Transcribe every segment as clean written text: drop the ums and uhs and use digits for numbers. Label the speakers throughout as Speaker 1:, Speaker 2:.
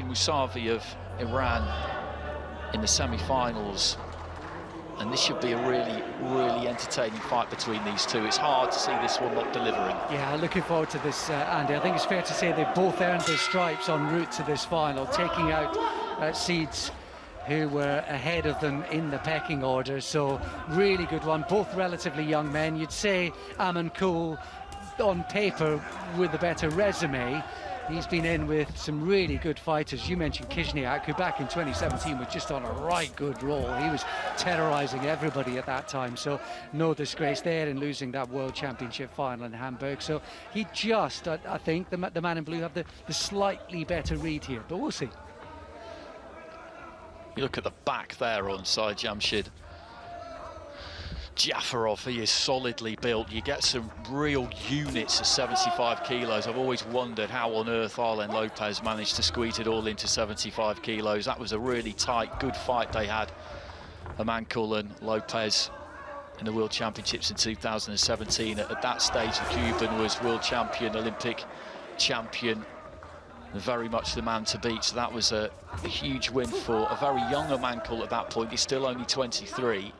Speaker 1: Musavi of Iran in the semi-finals, and this should be a really entertaining fight between these two. It's hard to see this one not delivering.
Speaker 2: Yeah, looking forward to this, Andy. I think it's fair to say they've both earned their stripes en route to this final, taking out seeds who were ahead of them in the pecking order. So really good one, both relatively young men. You'd say Amankul on paper with a better resume. He's been in with some really good fighters. You mentioned Kizhniak, who back in 2017 was just on a right good roll. He was terrorising everybody at that time, so no disgrace there in losing that World Championship final in Hamburg. So he just, I think, the man in blue have the slightly better read here, but we'll see.
Speaker 1: You look at the back there on Saidjamshid. Jafarov, he is solidly built. You get some real units at 75 kilos. I've always wondered how on earth Arlen Lopez managed to squeeze it all into 75 kilos. That was a really tight, good fight they had, Amankul and Lopez, in the World Championships in 2017. At that stage, the Cuban was world champion, Olympic champion, and very much the man to beat. So that was a huge win for a very young Amankul at that point. He's still only 23.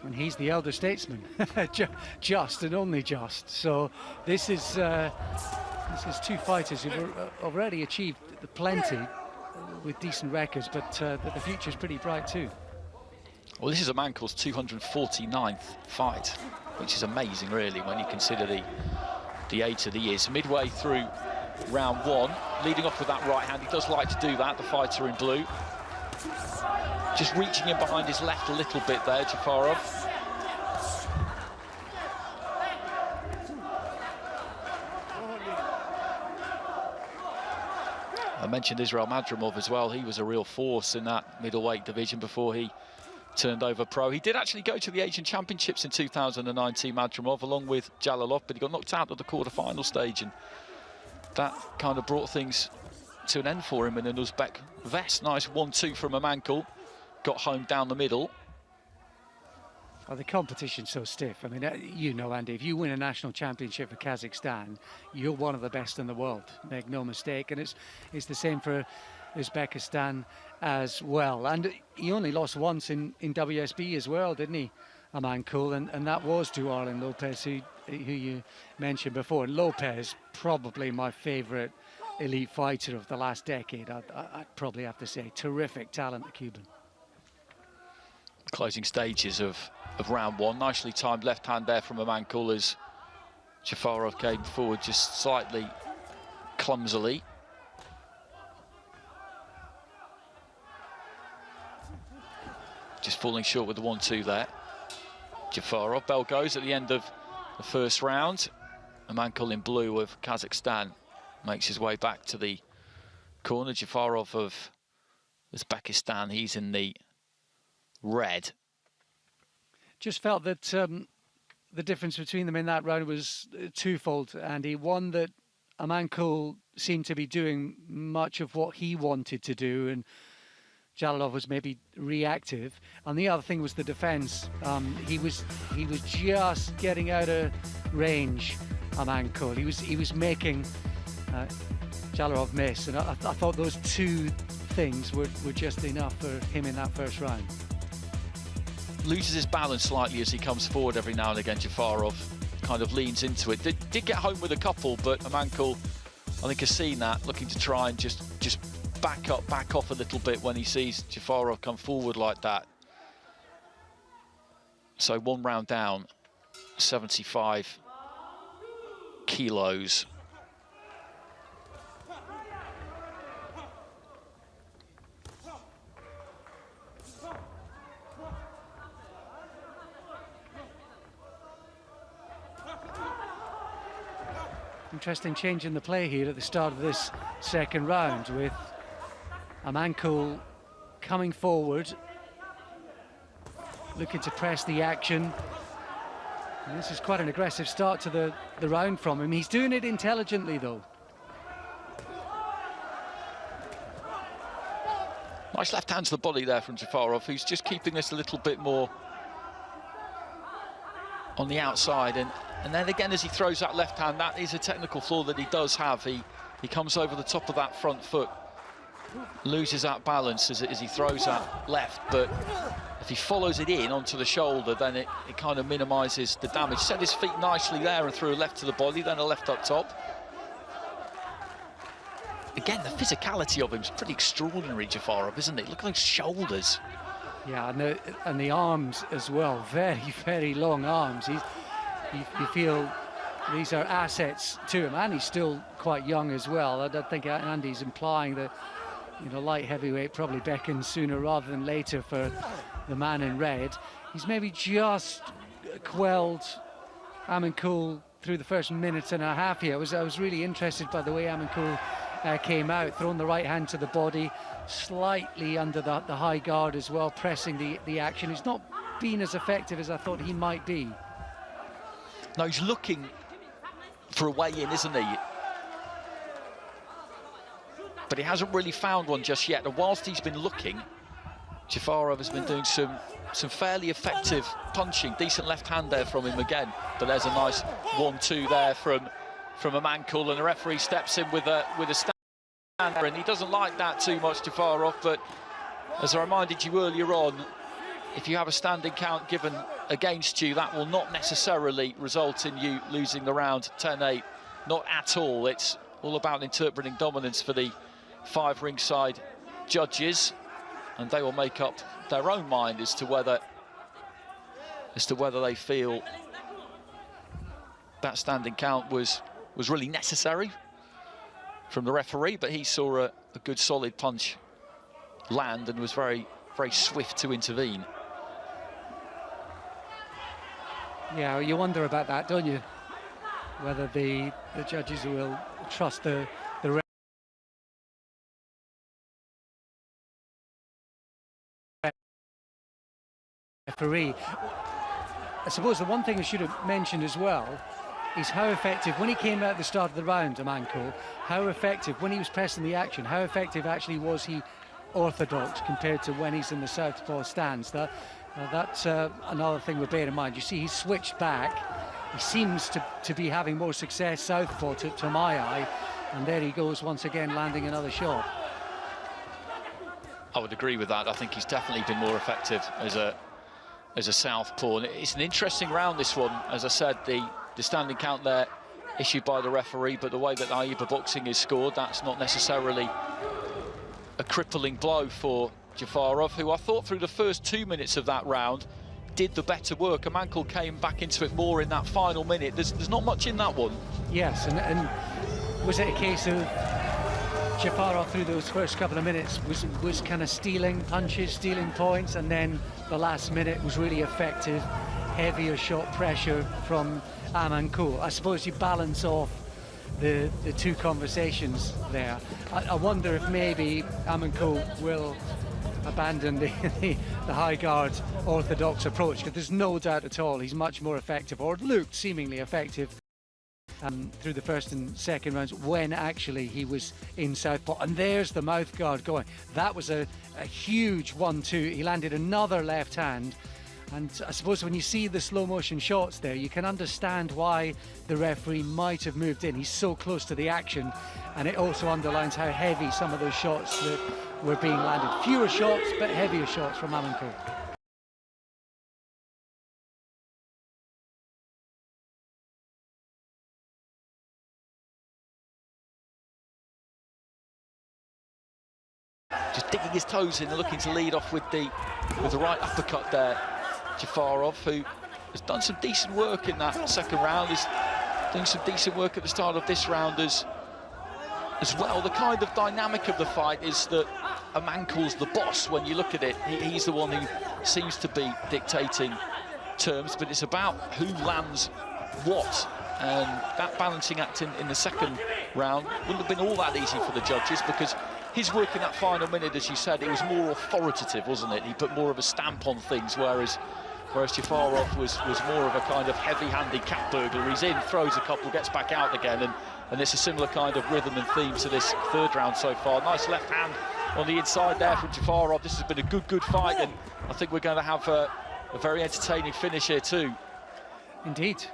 Speaker 2: And he's the elder statesman, just and only just. So this is two fighters who've already achieved plenty with decent records, but the future's pretty bright too.
Speaker 1: Well, this is Amankul's 249th fight, which is amazing, really, when you consider the age that he is. Midway through round one, leading off with that right hand. He does like to do that, the fighter in blue. Just reaching in behind his left a little bit there, Jafarov. I mentioned Israel Madrimov as well. He was a real force in that middleweight division before he turned over pro. He did actually go to the Asian Championships in 2019, Madrimov, along with Jalalov, but he got knocked out at the quarter-final stage, and that kind of brought things to an end for him in an Uzbek vest. Nice 1-2 from Amankul. Got home down the middle.
Speaker 2: Oh, the competition's so stiff. I mean, you know, Andy, if you win a national championship for Kazakhstan, you're one of the best in the world. Make no mistake. And it's the same for Uzbekistan as well. And he only lost once in WSB as well, didn't he, Amankul? And that was to Arlen Lopez, who you mentioned before. And Lopez, probably my favourite elite fighter of the last decade. I'd probably have to say, terrific talent, the Cuban.
Speaker 1: Closing stages of round one. Nicely timed left hand there from Amankul as Jafarov came forward just slightly clumsily. Just falling short with the 1-2 there. Jafarov, bell goes at the end of the first round. Amankul in blue of Kazakhstan makes his way back to the corner. Jafarov of Uzbekistan, he's in the red.
Speaker 2: Just felt that the difference between them in that round was twofold, Andy. One, that Amankul seemed to be doing much of what he wanted to do, and Jalalov was maybe reactive. And the other thing was the defence. He was just getting out of range, Amankul. He was making Jalalov miss, and I thought those two things were just enough for him in that first round.
Speaker 1: Loses his balance slightly as he comes forward every now and again. Jafarov kind of leans into it. Did get home with a couple, but Amankul, I think, has seen that, looking to try and just back off a little bit when he sees Jafarov come forward like that. So 1 round down, 75 kilos.
Speaker 2: Interesting change in the play here at the start of this second round, with Amankul coming forward, looking to press the action. And this is quite an aggressive start to the round from him. He's doing it intelligently, though.
Speaker 1: Nice left hand to the body there from Jafarov, who's just keeping this a little bit more on the outside, and then again as he throws that left hand, that is a technical flaw that he does have. He comes over the top of that front foot, loses that balance as he throws that left, but if he follows it in onto the shoulder, then it kind of minimises the damage. Set his feet nicely there and threw a left to the body, then a left up top. Again, the physicality of him is pretty extraordinary, Jafarov, isn't it? Look at those shoulders.
Speaker 2: Yeah, and the arms as well, very, very long arms. You feel these are assets to him, and he's still quite young as well. I think Andy's implying that, you know, light heavyweight probably beckons sooner rather than later for the man in red. He's maybe just quelled Amankul through the first minute and a half here. I was really interested by the way Amankul came out, thrown the right hand to the body, slightly under the high guard as well, pressing the action. He's not been as effective as I thought he might be.
Speaker 1: No, he's looking for a way in, isn't he? But he hasn't really found one just yet. And whilst he's been looking, Jafarov has been doing some fairly effective punching. Decent left hand there from him again. But there's a nice 1-2 there from Amankul, and the referee steps in with a stand, and he doesn't like that too much, Jafarov. But as I reminded you earlier on, if you have a standing count given against you, that will not necessarily result in you losing the round 10-8. Not at all. It's all about interpreting dominance for the 5 ringside judges, and they will make up their own mind as to whether they feel that standing count was really necessary from the referee. But he saw a good solid punch land and was very, very swift to intervene.
Speaker 2: Yeah, you wonder about that, don't you? Whether the judges will trust the referee. I suppose the one thing I should have mentioned as well is how effective, when he came out at the start of the round, Amankul, how effective, when he was pressing the action, how effective actually was he orthodox compared to when he's in the southpaw stance. That's another thing we'll bear in mind. You see, he's switched back. He seems to be having more success southpaw to my eye, and there he goes once again, landing another shot.
Speaker 1: I would agree with that. I think he's definitely been more effective as a southpaw. And it's an interesting round, this one. As I said, the standing count there issued by the referee, but the way that Aiba boxing is scored, that's not necessarily a crippling blow for Jafarov, who I thought through the first 2 minutes of that round did the better work. Amankul came back into it more in that final minute. There's not much in that one.
Speaker 2: Yes, and was it a case of Jafarov through those first couple of minutes was kind of stealing punches, stealing points, and then the last minute was really effective, heavier shot pressure from Amankul? I suppose you balance off the two conversations there. I wonder if maybe Amankul will abandon the high guard orthodox approach, because there's no doubt at all he's much more effective, or looked seemingly effective through the first and second rounds when actually he was in southpaw. And there's the mouth guard going. That was a huge 1-2. He landed another left hand, and I suppose when you see the slow motion shots there, you can understand why the referee might have moved in. He's so close to the action, and it also underlines how heavy some of those shots that were being landed. Fewer shots, but heavier shots from Amankul.
Speaker 1: Just digging his toes in and looking to lead off with the right uppercut there. Jafarov, who has done some decent work in that second round, is doing some decent work at the start of this round as well. The kind of dynamic of the fight is that Amankul's the boss when you look at it. He's the one who seems to be dictating terms, but it's about who lands what. And that balancing act in the second round wouldn't have been all that easy for the judges, because his work in that final minute, as you said, it was more authoritative, wasn't it? He put more of a stamp on things, whereas Jafarov was more of a kind of heavy-handed cat burglar. He's in, throws a couple, gets back out again, and it's a similar kind of rhythm and theme to this third round so far. Nice left hand on the inside there from Jafarov. This has been a good fight, and I think we're going to have a very entertaining finish here too.
Speaker 2: Indeed.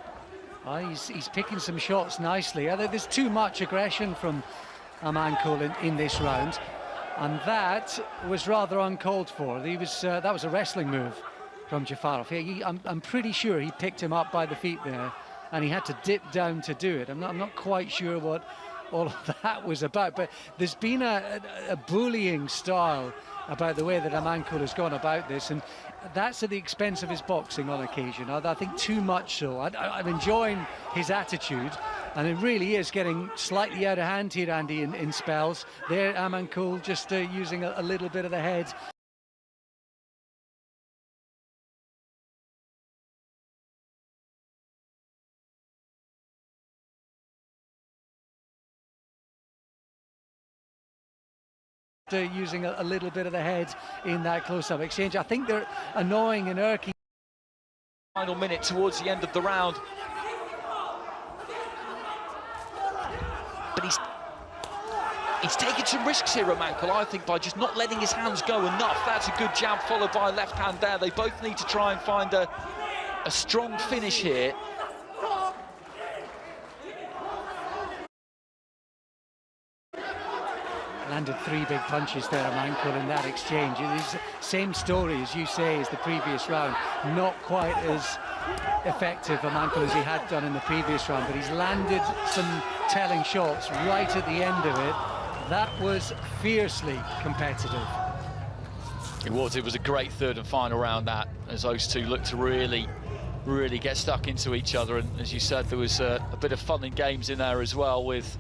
Speaker 2: He's picking some shots nicely. There's too much aggression from Amankul in this round, and that was rather uncalled for. That was a wrestling move from Jafarov. I'm pretty sure he picked him up by the feet there, and he had to dip down to do it. I'm not quite sure what all of that was about, but there's been a bullying style about the way that Amankul has gone about this, and that's at the expense of his boxing on occasion. I think too much so. I'm enjoying his attitude, and it really is getting slightly out of hand here, Andy, in spells. There, Amankul just using a little bit of the head. Using a little bit of the head in that close-up exchange. I think they're annoying and irking.
Speaker 1: Final minute towards the end of the round. But he's taken some risks here, Amankul, I think, by just not letting his hands go enough. That's a good jab followed by a left hand there. They both need to try and find a strong finish here.
Speaker 2: Landed 3 big punches there, Amankul, in that exchange. It is the same story, as you say, as the previous round. Not quite as effective, Amankul, as he had done in the previous round, but he's landed some telling shots right at the end of it. That was fiercely competitive.
Speaker 1: It was a great third and final round, that, as those two looked to really get stuck into each other. And as you said, there was a bit of fun and games in there as well, with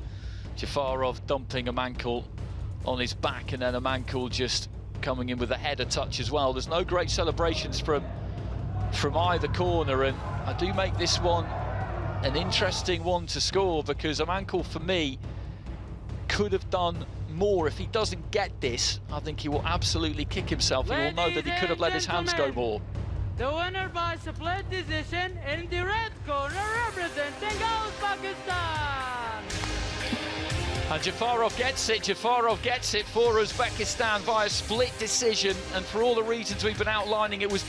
Speaker 1: Jafarov dumping Amankul on his back, and then Amankul just coming in with a header touch as well. There's no great celebrations from either corner, and I do make this one an interesting one to score, because Amankul, for me, could have done more. If he doesn't get this, I think he will absolutely kick himself. He will know that he could have let his hands go more.
Speaker 3: The winner by split decision in the red corner, representing Uzbekistan.
Speaker 1: And Jafarov gets it for Uzbekistan via split decision, and for all the reasons we've been outlining, it was